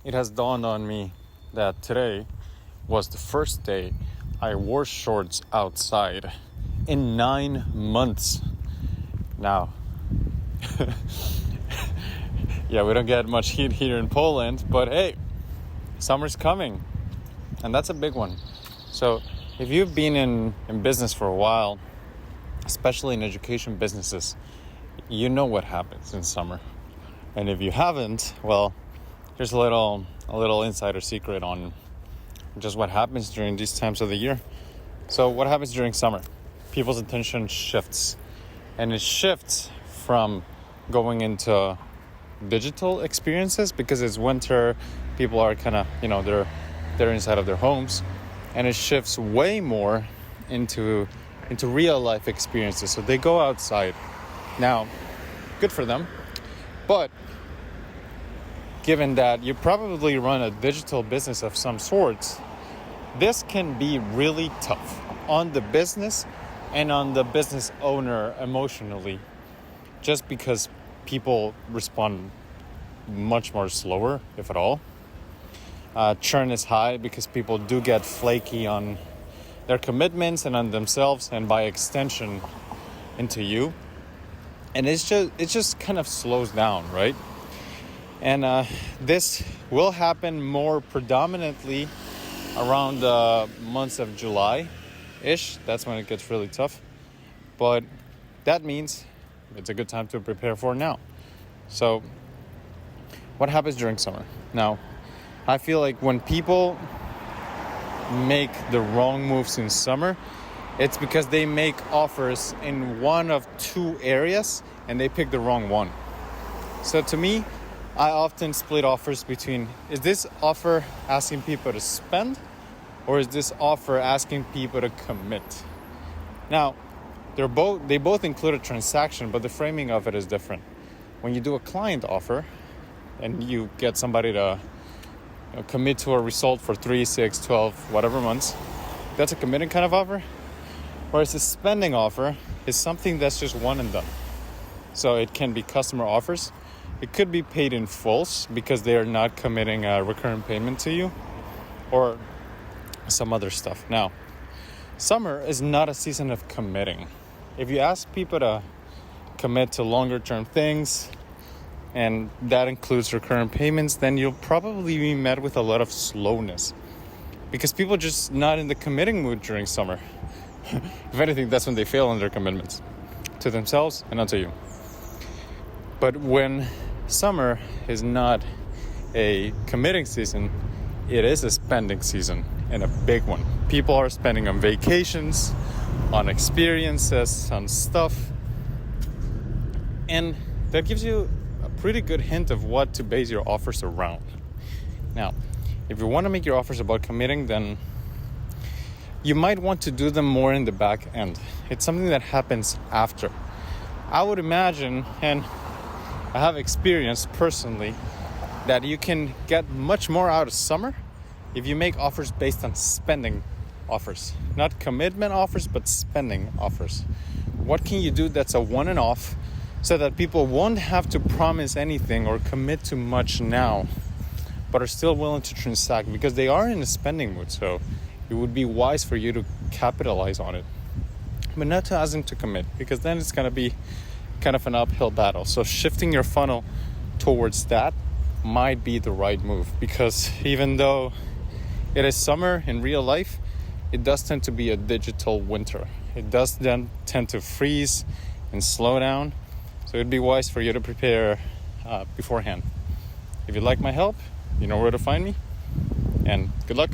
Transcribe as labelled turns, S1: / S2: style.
S1: it has dawned on me that today was the first day I wore shorts outside in 9 months. Now, yeah, we don't get much heat here in Poland, but hey, summer's coming, and that's a big one. So if you've been in business for a while, especially in education businesses, you know what happens in summer. And if you haven't, well, here's a little insider secret on just what happens during these times of the year. So what happens during summer? People's attention shifts. And it shifts from going into digital experiences because it's winter. People are kind of, they're inside of their homes. And it shifts way more into real life experiences. So they go outside. Now, good for them. But given that you probably run a digital business of some sorts, this can be really tough on the business and on the business owner emotionally, just because people respond much more slower, if at all. Churn is high because people do get flaky on their commitments and on themselves, and by extension into you. And it just kind of slows down, right? And this will happen more predominantly around the months of July-ish. That's when it gets really tough. But that means it's a good time to prepare for now. So what happens during summer? Now, I feel like when people make the wrong moves in summer, it's because they make offers in one of two areas and they pick the wrong one. So to me, I often split offers between, is this offer asking people to spend, or is this offer asking people to commit? Now, they both include a transaction, but the framing of it is different. When you do a client offer and you get somebody to commit to a result for 3, 6, 12, whatever months, that's a committing kind of offer. Whereas a spending offer is something that's just one and done. So it can be customer offers. It could be paid in fulls because they are not committing a recurrent payment to you, or some other stuff. Now, summer is not a season of committing. If you ask people to commit to longer term things, and that includes recurrent payments, then you'll probably be met with a lot of slowness because people are just not in the committing mood during summer. If anything, that's when they fail on their commitments to themselves and not to you. But when summer is not a committing season, it is a spending season, and a big one. People are spending on vacations, on experiences, on stuff. And that gives you a pretty good hint of what to base your offers around. Now, if you want to make your offers about committing, then you might want to do them more in the back end. It's something that happens after. I would imagine, and I have experienced personally, that you can get much more out of summer if you make offers based on spending offers. Not commitment offers, but spending offers. What can you do that's a one and off so that people won't have to promise anything or commit too much now, but are still willing to transact because they are in a spending mood. So it would be wise for you to capitalize on it, but not to ask them to commit, because then it's going to be kind of an uphill battle. So shifting your funnel towards that might be the right move, because even though it is summer in real life, it does tend to be a digital winter. It does then tend to freeze and slow down. So it'd be wise for you to prepare beforehand. If you'd like my help, you know where to find me, and good luck.